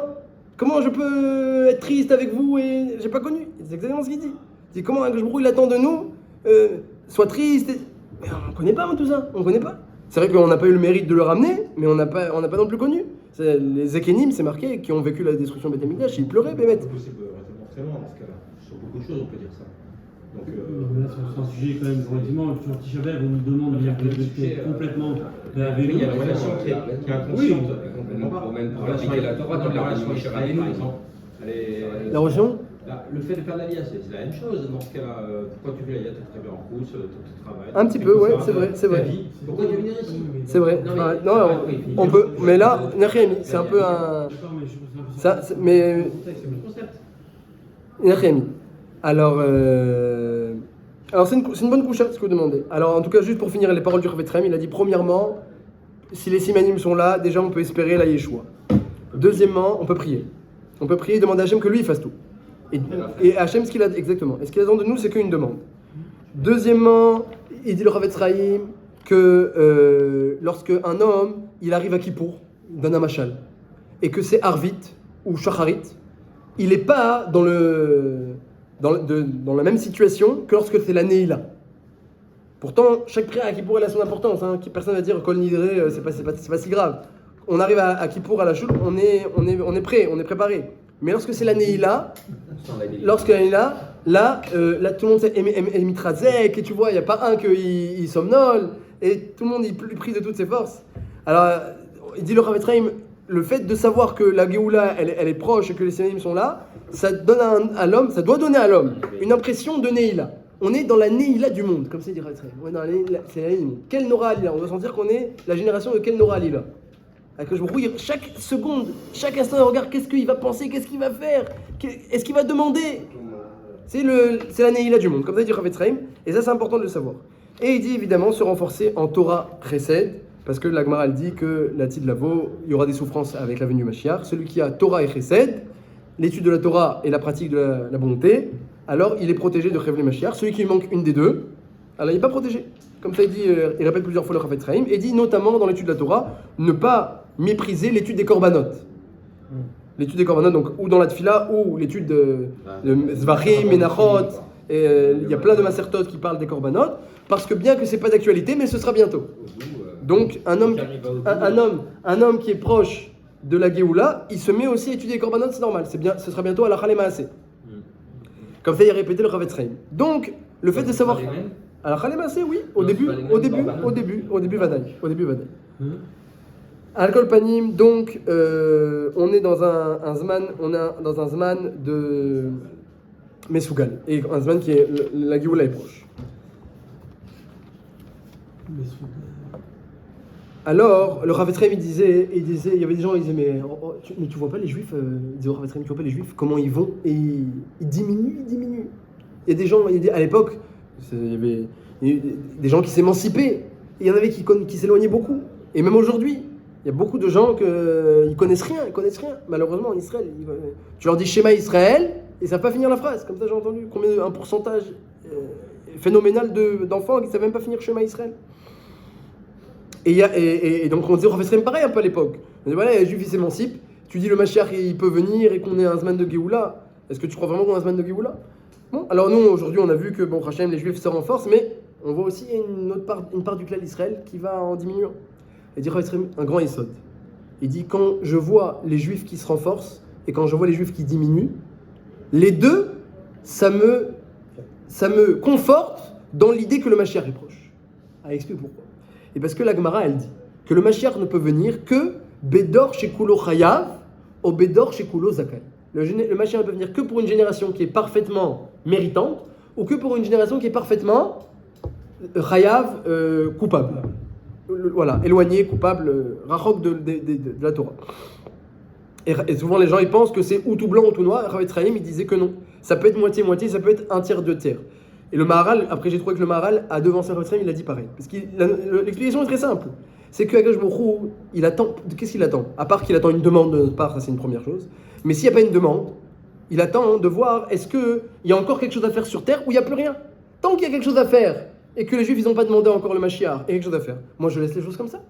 Speaker 1: Comment je peux être triste avec vous et j'ai pas connu. C'est exactement ce qu'il dit. Il dit, comment Akashbrou il attend de nous, soit triste. Mais on connaît pas tout ça, on connaît pas. C'est vrai qu'on n'a pas eu le mérite de le ramener, mais on n'a pas non plus connu. Les Zekenim, c'est marqué, qui ont vécu la destruction de Beth Amikdash, ils pleuraient, Bémet.
Speaker 4: C'est morcellement dans ce cas-là. Sur beaucoup de choses, on peut dire ça. Donc,
Speaker 2: là, c'est un sujet quand même relativement. Sur Tisha B'Av, on nous demande de complètement laver
Speaker 4: il y a la relation qui est inconsciente.
Speaker 3: Pour appliquer la Torah,
Speaker 4: la relation avec Shirayim, par exemple.
Speaker 1: La relation
Speaker 4: Le fait de faire la lia, c'est la même chose. Dans ce cas-là, pourquoi tu fais la lia? Tu travailles en course, tu travailles.
Speaker 1: Un petit peu, ouais, c'est vrai.
Speaker 4: Pourquoi tu veux venir ici?
Speaker 1: C'est vrai. Non, on peut. Mais là, Nachemi, c'est un peu un. Ça, mais. Nachemi. Alors c'est une bonne couche, ce que vous demandez. Alors, en tout cas, juste pour finir les paroles du Chavetz Chaim, il a dit premièrement, si les simanim sont là, déjà on peut espérer la Yeshua. Deuxièmement, on peut prier. On peut prier et demander à Hachem que lui il fasse tout. Et Hachem, ce qu'il a exactement. Et ce qu'il attend de nous, c'est qu'une demande. Deuxièmement, il dit le Chavetz Chaim que lorsque un homme il arrive à Kippour, d'un Amachal, et que c'est Arvit ou Shacharit, il n'est pas dans la même situation que lorsque c'est la Neila. Pourtant, chaque prière à Kippour elle a son importance. Hein. Personne ne va dire Kol Nidré, c'est pas si grave. On arrive à Kippour à la choule, on est prêt, on est préparé. Mais lorsque c'est la Neila, là, tout le monde est mitrazek, et tu vois, il n'y a pas un qui somnole, et tout le monde il prie de toutes ses forces. Alors, il dit le Chavetz Chaim, le fait de savoir que la Géoula elle est proche et que les Sénéim sont là, ça donne à l'homme, ça doit donner à l'homme une impression de Neila. On est dans la Neila du monde, comme ça il dirait. C'est la Neila du monde. Quel Nora Alila? On doit sentir qu'on est la génération de quel Nora Alila? Que je me rouille chaque seconde, chaque instant, il regarde qu'est-ce qu'il va penser, qu'est-ce qu'il va faire, est-ce qu'il va demander. C'est la Neila du monde, comme ça il dit Chavetz Chaim, et ça c'est important de le savoir. Et il dit évidemment se renforcer en Torah Chesed, parce que la Gemara dit que la Tid Lavo, il y aura des souffrances avec la venue du Mashiach. Celui qui a Torah et Chesed, l'étude de la Torah et la pratique de la bonté, alors il est protégé de Chevle Mashiach. Celui qui lui manque une des deux, alors il n'est pas protégé. Comme ça il dit, il répète plusieurs fois le Chavetz Chaim, et dit notamment dans l'étude de la Torah, ne pas mépriser l'étude des korbanot. L'étude des korbanot, donc ou dans la Tfila, ou l'étude de Zvachim, Menachot, il y a plein de masertot qui parlent des korbanot, parce que bien que c'est pas d'actualité, mais ce sera bientôt. Donc un homme qui est proche de la Géoula, il se met aussi à étudier les korbanot, c'est normal, ce sera bientôt à la Chalé Maaseh. Comme ça il a répété le Chavetz Chaim. Donc le fait de savoir à la Chalé Maaseh, oui, au début Vadaï. Al-Kol Panim, donc on est dans un zman de Mesougal, et un zman qui est la Géoula est proche. Alors, le Rav Etzraim, il disait, il y avait des gens, ils disaient, mais tu vois pas les Juifs, il disait au Rav Etzraim, tu vois pas les Juifs, comment ils vont, et ils diminuent. Il y a des gens, à l'époque, il y avait des gens qui s'émancipaient, et il y en avait qui s'éloignaient beaucoup. Et même aujourd'hui, il y a beaucoup de gens qui connaissent rien. Malheureusement, en Israël, tu leur dis Shema Israël, et ça ne va pas finir la phrase. Comme ça, j'ai entendu un pourcentage phénoménal d'enfants qui ne savent même pas finir Shema Israël. Et donc on disait au Rav Etzraim pareil un peu à l'époque. On dit voilà, les Juifs ils s'émancipent, tu dis le Mashiach il peut venir et qu'on est un Zman de Géoula. Est-ce que tu crois vraiment qu'on est un Zman de Géoula? Bon, alors nous aujourd'hui on a vu que bon, Hachem, les Juifs se renforcent, mais on voit aussi une part du clan d'Israël qui va en diminuant. Et dit Rav Etzraim, un grand Yesod. Il dit quand je vois les Juifs qui se renforcent et quand je vois les Juifs qui diminuent, les deux, ça me conforte dans l'idée que le Mashiach est proche. Ah, explique pourquoi. Et parce que la Gemara, elle dit que le Mashiach ne peut venir que Bedor Shekulo Chayav ou Bedor Shekulo Zakai. Le Mashiach ne peut venir que pour une génération qui est parfaitement méritante ou que pour une génération qui est parfaitement Chayav, coupable. Voilà, éloigné, coupable, rachok de la Torah. Et souvent les gens ils pensent que c'est ou tout blanc ou tout noir. Rav Etzraim il disait que non. Ça peut être moitié-moitié, ça peut être un tiers, deux tiers. Et le Maharal, après j'ai trouvé que le Maharal a devancé Rav Etzraim, il a dit pareil. Parce que l'explication est très simple. C'est que Akadosh Baruch Hu, il attend. Qu'est-ce qu'il attend? À part qu'il attend une demande de notre part, ça c'est une première chose. Mais s'il n'y a pas une demande, il attend de voir est-ce qu'il y a encore quelque chose à faire sur terre ou il n'y a plus rien. Tant qu'il y a quelque chose à faire et que les Juifs ils n'ont pas demandé encore le Mashiach et quelque chose à faire, moi je laisse les choses comme ça.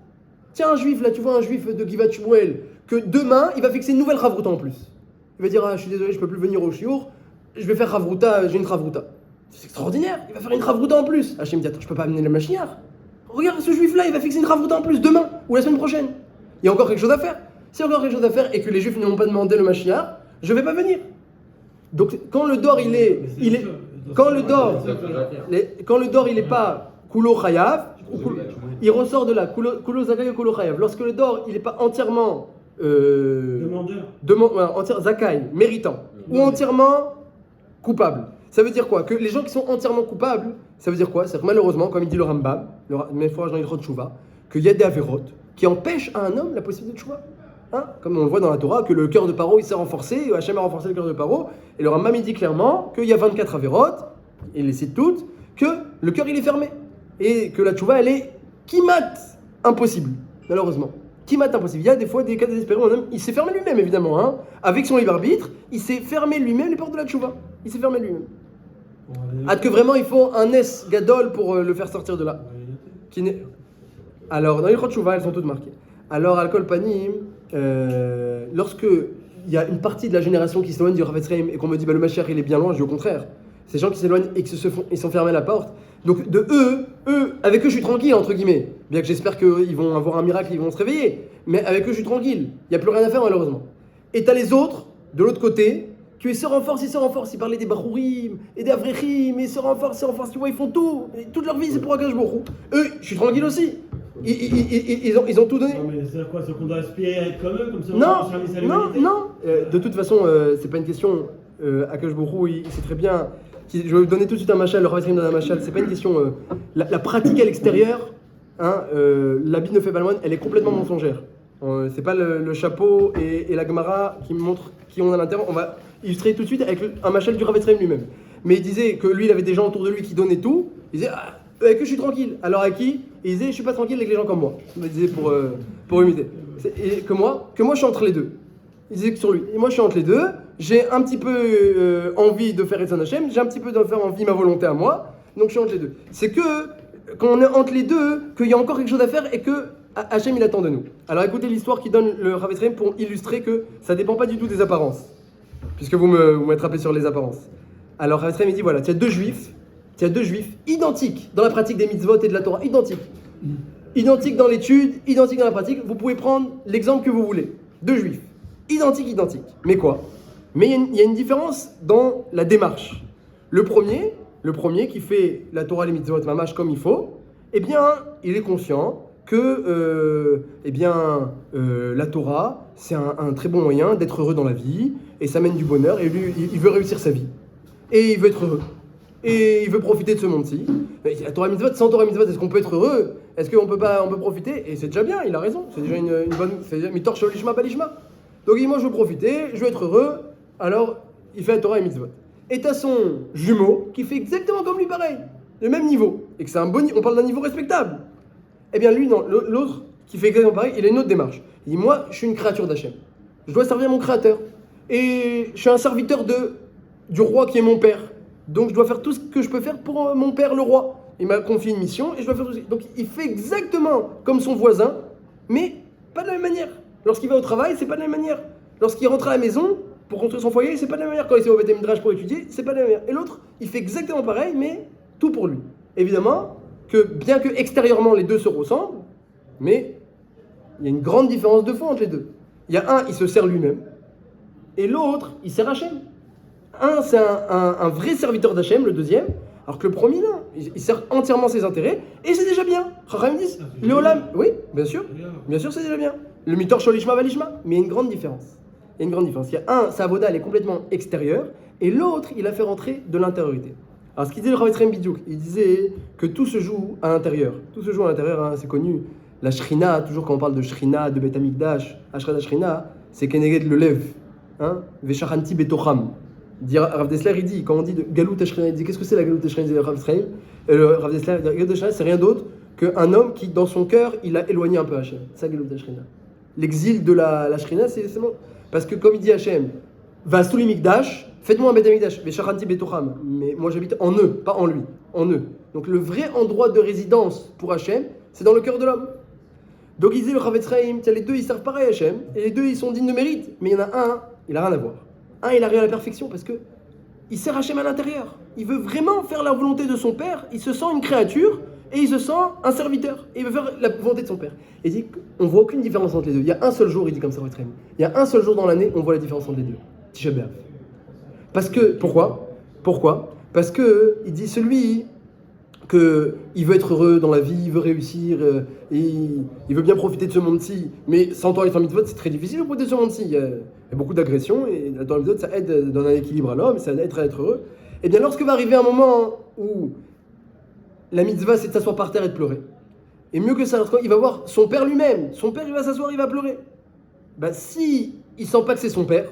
Speaker 1: Tiens, un Juif, là tu vois un Juif de Givat Shmuel, que demain il va fixer une nouvelle Ravruta en plus. Il va dire ah, je suis désolé, je peux plus venir au Shiur, je vais faire Ravruta, j'ai une Ravruta. C'est extraordinaire, il va faire une Ravruta en plus. Hachem dit attends, je peux pas amener le Mashiach. Regarde ce Juif là, il va fixer une Ravruta en plus demain ou la semaine prochaine. Il y a encore quelque chose à faire. S'il y a encore quelque chose à faire et que les Juifs n'ont pas demandé le Mashiach, je vais pas venir. Donc quand le dor quand le dor il est pas Kulo Chayav, il ressort de là, Kulo Zakai ou Kulo Chayav. Lorsque le dor il est pas entièrement Zakai, méritant, ou entièrement coupable. Ça veut dire quoi? Que les gens qui sont entièrement coupables, ça veut dire quoi? C'est que malheureusement, comme il dit le Rambam, mais il faut dans l'Hilchot Teshuvah, qu'il y a des avérotes qui empêchent à un homme la possibilité de Teshuvah. Hein? Comme on le voit dans la Torah, que le cœur de Paro il s'est renforcé, Hachem a renforcé le cœur de Paro, et le Rambam il dit clairement qu'il y a 24 avérotes, et il les cite toutes, que le cœur il est fermé, et que la Teshuvah elle est kimat impossible, malheureusement. Kimat impossible. Il y a des fois des cas désespérés où un homme il s'est fermé lui-même évidemment, hein? Avec son libre arbitre, il s'est fermé lui-même les portes de la Teshuvah. Il s'est fermé lui-même. Que vraiment il faut un S gadol pour le faire sortir de là. Alors dans les Hilchot Teshuvah elles sont toutes marquées. Alors al kol panim, lorsque il y a une partie de la génération qui s'éloigne du Rav Etzraim et qu'on me dit le Mashiach il est bien loin, je dis au contraire. Ces gens qui s'éloignent et qui ils sont fermés à la porte. Donc de avec eux je suis tranquille entre guillemets. Bien que j'espère qu'ils vont avoir un miracle, ils vont se réveiller. Mais avec eux je suis tranquille. Il n'y a plus rien à faire malheureusement. Et t'as les autres de l'autre côté qui se renforcent. Ils parlaient des Bachurim et des Avrechim, et ils se renforcent. Tu vois, ils font tout. Et toute leur vie c'est pour Akadosh Baruch Hu. Eux, je suis tranquille aussi. Ils ont tout donné.
Speaker 2: Non, mais c'est quoi? C'est qu'on doit aspirer à être comme eux, comme ça
Speaker 1: Non. De toute façon, c'est pas une question. Akadosh Baruch Hu, il sait très bien. Je vais vous donner tout de suite un machal, le Rav Etzraim donne un machal. C'est pas une question. La pratique à l'extérieur, hein, l'habit ne fait pas le moine, elle est complètement mensongère. C'est pas le chapeau et la Gemara qui montrent qui on a à l'intérieur. On va illustrer tout de suite avec un machal du Rav Etzraim lui-même. Mais il disait que lui, il avait des gens autour de lui qui donnaient tout. Il disait avec eux, je suis tranquille. Alors avec qui? Il disait je suis pas tranquille avec les gens comme moi. Il me disait pour imiter. Et que moi, je suis entre les deux. Il disait que sur lui. Et moi, je suis entre les deux. J'ai un petit peu envie de faire Etzon Hashem, j'ai un petit peu de faire envie ma volonté à moi, donc je suis entre les deux. C'est que quand on est entre les deux, qu'il y a encore quelque chose à faire et que Hashem il attend de nous. Alors écoutez l'histoire qui donne le Rav Etzraim pour illustrer que ça dépend pas du tout des apparences, puisque vous m'attrapez sur les apparences. Alors Rav Etzraim il dit voilà, il y a deux juifs identiques dans la pratique des mitzvot et de la Torah, identiques dans l'étude, identiques dans la pratique. Vous pouvez prendre l'exemple que vous voulez. Deux juifs, identiques. Mais quoi? Mais il y a une différence dans la démarche. Le premier qui fait la Torah et les mitzvot mamash comme il faut, eh bien, il est conscient que la Torah, c'est un très bon moyen d'être heureux dans la vie, et ça mène du bonheur, et lui, il veut réussir sa vie. Et il veut être heureux. Et il veut profiter de ce monde-ci. La Torah et mitzvot, sans Torah et mitzvot, est-ce qu'on peut être heureux? est-ce qu'on peut profiter? Et c'est déjà bien, il a raison, c'est déjà une bonne, c'est déjà mitor sholishma balishma. Donc il dit, moi je veux profiter, je veux être heureux, alors il fait la Torah et mitzvot. Et t'as son jumeau qui fait exactement comme lui pareil, le même niveau, et que c'est on parle d'un niveau respectable. Eh bien lui, non, l'autre qui fait exactement pareil, il a une autre démarche. Il dit, moi je suis une créature d'Hachem, je dois servir mon créateur, et je suis un serviteur du roi qui est mon père, donc je dois faire tout ce que je peux faire pour mon père le roi. Il m'a confié une mission et je dois faire tout ça. Donc il fait exactement comme son voisin, mais pas de la même manière. Lorsqu'il va au travail, c'est pas de la même manière. Lorsqu'il rentre à la maison pour construire son foyer, c'est pas de la même manière. Quand il s'est au Beth Midrash pour étudier, c'est pas de la même manière. Et l'autre, il fait exactement pareil, mais tout pour lui. Évidemment que bien que extérieurement les deux se ressemblent, mais il y a une grande différence de fond entre les deux. Il y a un, il se sert lui-même, et l'autre, il sert Hachem. Un, c'est un vrai serviteur d'Hachem, le deuxième. Alors que le premier, non, il sert entièrement ses intérêts, et c'est déjà bien. Chachamim disent, le Olam, oui, bien sûr, c'est déjà bien. Le mitor sholishma valishma, mais il y a une grande différence. Il y a une grande différence. Il y a un, sa avoda, elle est complètement extérieure, et l'autre, il a fait rentrer de l'intériorité. Alors ce qu'il disait le Rav Ephraim Bidiouk, il disait que tout se joue à l'intérieur. Tout se joue à l'intérieur, hein, c'est connu. La shrina, toujours quand on parle de shrina, de Beth Amikdash, Ashrada shrina, c'est keneged le lev, hein, veshachanti betocham. Rav Dessler, il dit, quand on dit de Galut Ashrina, il dit qu'est-ce que c'est la Galut Ashrina, il dit Rav Israël. Le Rav Dessler, Galut Ashrina, c'est rien d'autre qu'un homme qui, dans son cœur, il a éloigné un peu Hachem. C'est ça Galut Ashrina. L'exil de la Shrina, c'est bon. Parce que comme il dit Hachem, va sous Mikdash, faites-moi un Beth Amikdash, mais Shachanti Betocham. Mais moi j'habite en eux, pas en lui, en eux. Donc le vrai endroit de résidence pour Hachem, c'est dans le cœur de l'homme. Donc il dit le Rav Ephraim, les deux ils servent pareil à Hachem, et les deux ils sont dignes de mérite, mais il y en a un, il a rien à voir. Un, il arrive à la perfection parce que il sert Hachem à l'intérieur. Il veut vraiment faire la volonté de son père. Il se sent une créature et il se sent un serviteur. Et il veut faire la volonté de son père. Et il dit qu'on voit aucune différence entre les deux. Il y a un seul jour, il dit comme ça, il y a un seul jour dans l'année, on voit la différence entre les deux. Tisha B'Av. Parce que, pourquoi? Parce que il dit celui il veut être heureux dans la vie, il veut réussir, et il veut bien profiter de ce monde-ci. Mais sans Torah et sans mitzvot, c'est très difficile de profiter de ce monde-ci. Il y a beaucoup d'agressions, et la Torah et mitzvot, ça aide dans un équilibre à l'homme, ça aide à être heureux. Et bien lorsque va arriver un moment où la mitzvah, c'est de s'asseoir par terre et de pleurer, et mieux que ça, lorsqu'il va voir son père lui-même, son père il va s'asseoir, il va pleurer. Si il sent pas que c'est son père,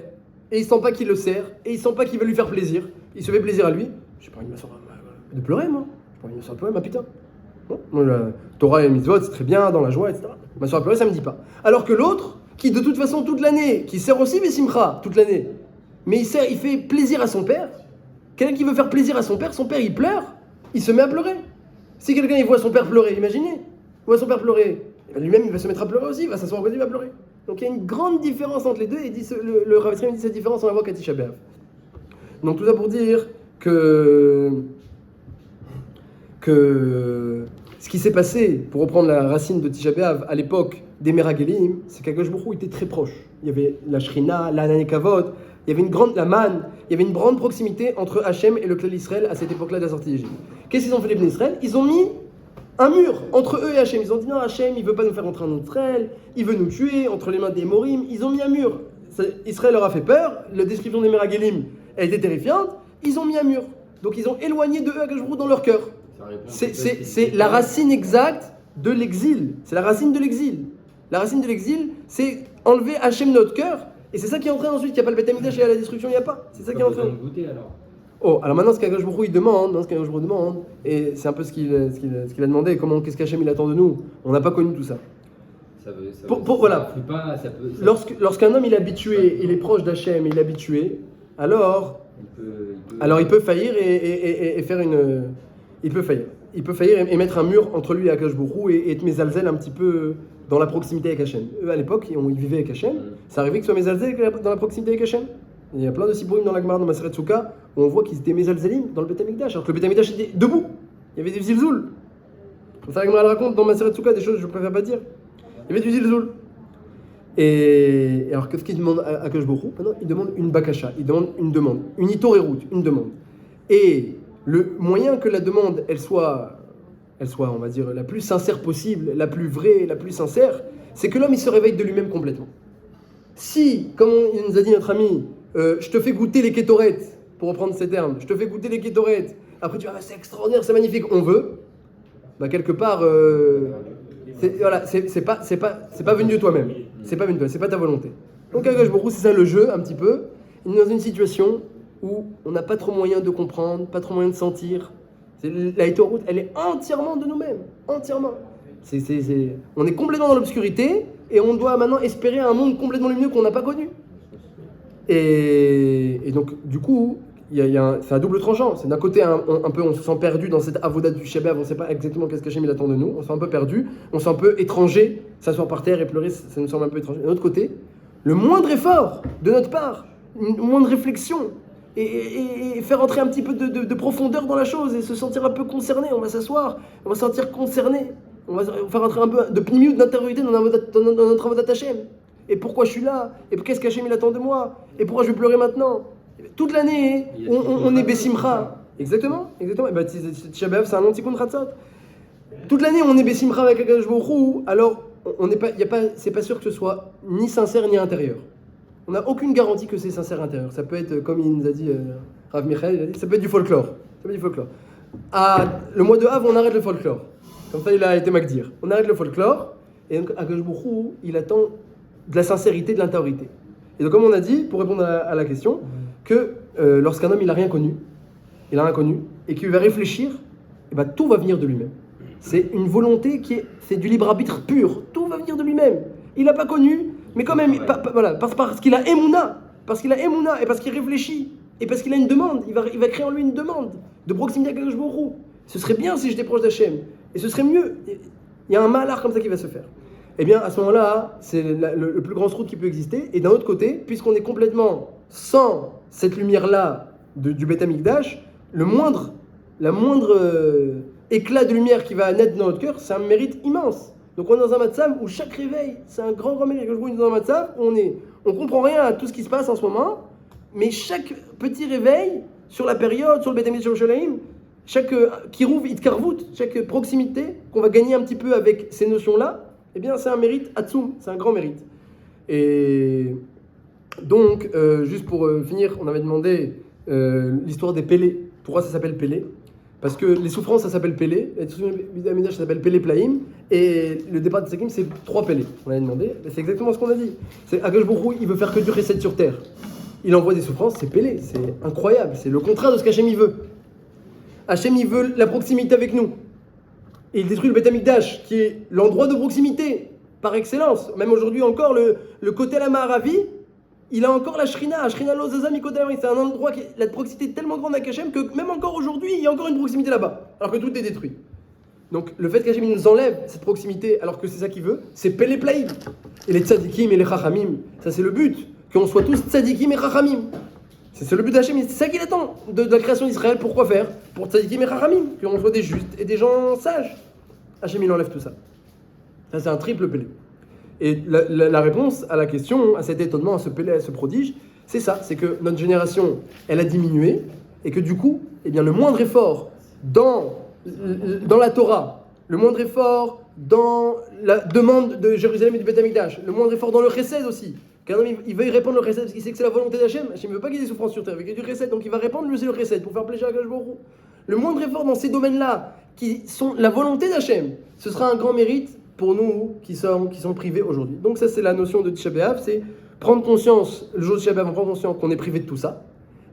Speaker 1: et il sent pas qu'il le sert, et il sent pas qu'il va lui faire plaisir, il se fait plaisir à lui, j'ai pas envie de m'asseoir de pleurer moi. Il me sort pleurer, ma putain. Non, moi, la Torah et mitzvot, c'est très bien, dans la joie, etc. Ma soeur à pleurer, ça me dit pas. Alors que l'autre, qui de toute façon toute l'année, qui sert aussi Bessimcha toute l'année, mais il fait plaisir à son père. Quelqu'un qui veut faire plaisir à son père il pleure, il se met à pleurer. Si quelqu'un il voit son père pleurer, imaginez, il voit son père pleurer, lui-même il va se mettre à pleurer aussi, il va s'asseoir à côté, il va pleurer. Donc il y a une grande différence entre les deux, et le Rav Ephraim dit cette différence, on la voit qu'à Tisha B'Av. Donc tout ça pour dire que ce qui s'est passé, pour reprendre la racine de Tisha B'Av, à l'époque des Meragelim, c'est qu'Akadosh Baruch Hu était très proche. Il y avait la Shrina, la Nanekavod, il y avait la manne, il y avait une grande proximité entre Hachem et le Klal Israël à cette époque-là de la sortie d'Égypte. Qu'est-ce qu'ils ont fait les Bnei Israël? Ils ont mis un mur entre eux et Hachem. Ils ont dit non, Hachem, il veut pas nous faire rentrer en Israël, il veut nous tuer entre les mains des Morim. Ils ont mis un mur. Israël leur a fait peur, la description des Meragelim, elle était terrifiante. Ils ont mis un mur. Donc ils ont éloigné de eux Akadosh Baruch Hu dans leur cœur. C'est la racine exacte de l'exil. C'est la racine de l'exil. La racine de l'exil, c'est enlever Hachem de notre cœur. Et c'est ça qui est entraîné ensuite. Il n'y a pas le Beth Amikdash et à la destruction, il n'y a pas. C'est ça qui est entraîné. Alors maintenant, ce qu'Akadosh Baruch Hu il demande, et c'est un peu ce qu'il a demandé, qu'est-ce qu'Hachem il attend de nous. On n'a pas connu tout ça. Voilà. Lorsqu'un homme il est habitué, il est proche d'Hachem, il est habitué, alors il peut faillir et faire une... Il peut faillir et mettre un mur entre lui et Akadosh Baruch Hu et être mézalzel un petit peu dans la proximité avec Hachem. Eux, à l'époque, ils vivaient avec Hachem. Ça arrivait qu'ils soient mézalzel dans la proximité avec Hachem. Il y a plein de sibourim dans la Gemara, dans Maseret Souka, où on voit qu'ils étaient mézalzelim dans le Beth Amikdash, alors que le Beth Amikdash était debout. Il y avait des zilzoul. Comme ça, la Gemara raconte dans Maseret Souka des choses que je ne préfère pas dire. Il y avait du zilzoul. Et alors, qu'est-ce qu'il demande à Akadosh Baruch Hu? Maintenant, il demande une bakasha, il demande une demande, une itorerut, une demande. Et le moyen que la demande, elle soit, on va dire, la plus sincère possible, la plus vraie, la plus sincère, c'est que l'homme, il se réveille de lui-même complètement. Si, comme il nous a dit notre ami, je te fais goûter les kétorettes, pour reprendre ces termes, je te fais goûter les kétorettes, après tu vas, c'est extraordinaire, c'est magnifique, on veut, quelque part, C'est pas venu de toi-même. C'est pas venu de toi, c'est pas ta volonté. Donc Akadosh Baruch Hu, c'est ça le jeu un petit peu. Il est dans une situation où on n'a pas trop moyen de comprendre, pas trop moyen de sentir. La Torah, elle est entièrement de nous-mêmes, entièrement. On est complètement dans l'obscurité et on doit maintenant espérer un monde complètement lumineux qu'on n'a pas connu. Et donc, du coup, c'est un double tranchant. C'est d'un côté, un peu, on se sent perdu dans cette avoda du Shabbat, on ne sait pas exactement qu'est-ce qu'Hachem il attend de nous, on se sent un peu perdu, on se sent un peu étranger, s'asseoir par terre et pleurer, ça nous semble un peu étranger. De l'autre côté, le moindre effort de notre part, une moindre réflexion, et faire entrer un petit peu de profondeur dans la chose et se sentir un peu concerné, on va s'asseoir, on va se sentir concerné, on va faire entrer un peu de pnimiut, d'intériorité dans notre avodat Hachem. Et pourquoi je suis là? Et qu'est-ce qu'Hachem il attend de moi? Et pourquoi je vais pleurer maintenant? Toute l'année, on est Bessimcha. Exactement. Et ben, Tisha B'Av, c'est un anti-contre Hatzot. Toute l'année, on est Bessimcha avec Akadosh Baruch Hu, alors c'est pas sûr que ce soit ni sincère ni intérieur. On n'a aucune garantie que c'est sincère intérieur. Ça peut être, comme il nous a dit Rav Michael, il a dit, ça peut être du folklore. Le mois de Av, on arrête le folklore. Comme ça, il a été Magdir. On arrête le folklore, et donc Akadosh Baruch Hu, il attend de la sincérité, de l'intériorité. Et donc, comme on a dit, pour répondre à la question, que lorsqu'un homme il n'a rien connu, et qu'il va réfléchir, et ben, tout va venir de lui-même. C'est une volonté c'est du libre arbitre pur. Tout va venir de lui-même. Il n'a pas connu, mais quand même, parce qu'il a émouna, et parce qu'il réfléchit, et parce qu'il a une demande, il va créer en lui une demande de proximité avec Akadosh Baruch Hu. Ce serait bien si j'étais proche d'Hachem, et ce serait mieux. Il y a un malheur comme ça qui va se faire. Eh bien, à ce moment-là, c'est le plus grand route qui peut exister. Et d'un autre côté, puisqu'on est complètement sans cette lumière-là du Beth Amikdash, la moindre éclat de lumière qui va naître dans notre cœur, c'est un mérite immense. Donc on est dans un matzav où chaque réveil, c'est un grand mérite. On est dans un matzav où on comprend rien à tout ce qui se passe en ce moment, mais chaque petit réveil sur la période, sur le Beth Amikdash Yerushalayim, chaque kirouv itkarvut, chaque proximité qu'on va gagner un petit peu avec ces notions-là, eh bien c'est un mérite atzoum, c'est un grand mérite. Et donc, juste pour finir, on avait demandé l'histoire des Pélés. Pourquoi ça s'appelle Pélé? Parce que les souffrances, ça s'appelle Pélé, les souffrances ça s'appelle Pélé Plaïm, et le départ de Tsakim, c'est 3 Pélés. On avait demandé, c'est exactement ce qu'on a dit. C'est Akadosh Baruch Hu, il veut faire que du chesed sur terre. Il envoie des souffrances, c'est Pélé, c'est incroyable, c'est le contraire de ce qu'Hachem il veut. Hachem il veut la proximité avec nous. Et il détruit le Beth Amikdash, qui est l'endroit de proximité, par excellence. Même aujourd'hui encore, le côté la Maharavi, il a encore la Shrina Lozazam, c'est un endroit qui la proximité est tellement grande avec Hachem que même encore aujourd'hui, il y a encore une proximité là-bas, alors que tout est détruit. Donc le fait qu'Hachem nous enlève cette proximité, alors que c'est ça qu'il veut, c'est Pélé Plaïm. Et les tzadikim et les chachamim, ça c'est le but, qu'on soit tous tzadikim et chachamim. C'est le but d'Hachem, c'est ça qu'il attend de la création d'Israël. Pourquoi faire? Pour tzadikim et chachamim, qu'on soit des justes et des gens sages. Hachem il enlève tout ça. Ça c'est un triple Pélé. Et la réponse à la question, à cet étonnement, à ce Pélé, à ce prodige, c'est ça, c'est que notre génération, elle a diminué, et que du coup, eh bien, le moindre effort dans la Torah, le moindre effort dans la demande de Jérusalem et du Beth Amikdash, le moindre effort dans le chesed aussi, qu'un homme il veut y répandre le chesed parce qu'il sait que c'est la volonté d'Hachem. Hachem ne veut pas qu'il y ait des souffrances sur terre, il veut qu'il y ait du chesed, donc il va répandre lui aussi le chesed pour faire plaisir à Akadosh Baruch Hu. Le moindre effort dans ces domaines-là, qui sont la volonté d'Hachem, ce sera un grand mérite pour nous qui sont privés aujourd'hui. Donc ça c'est la notion de Tisha B'Av, c'est prendre conscience, le jour de Tisha B'Av, on prend conscience qu'on est privé de tout ça,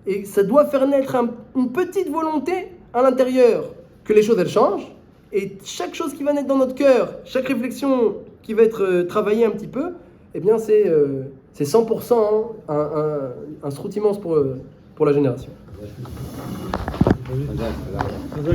Speaker 1: et ça doit faire naître une petite volonté à l'intérieur que les choses elles changent, et chaque chose qui va naître dans notre cœur, chaque réflexion qui va être travaillée un petit peu, eh bien c'est 100% un srout immense pour la génération.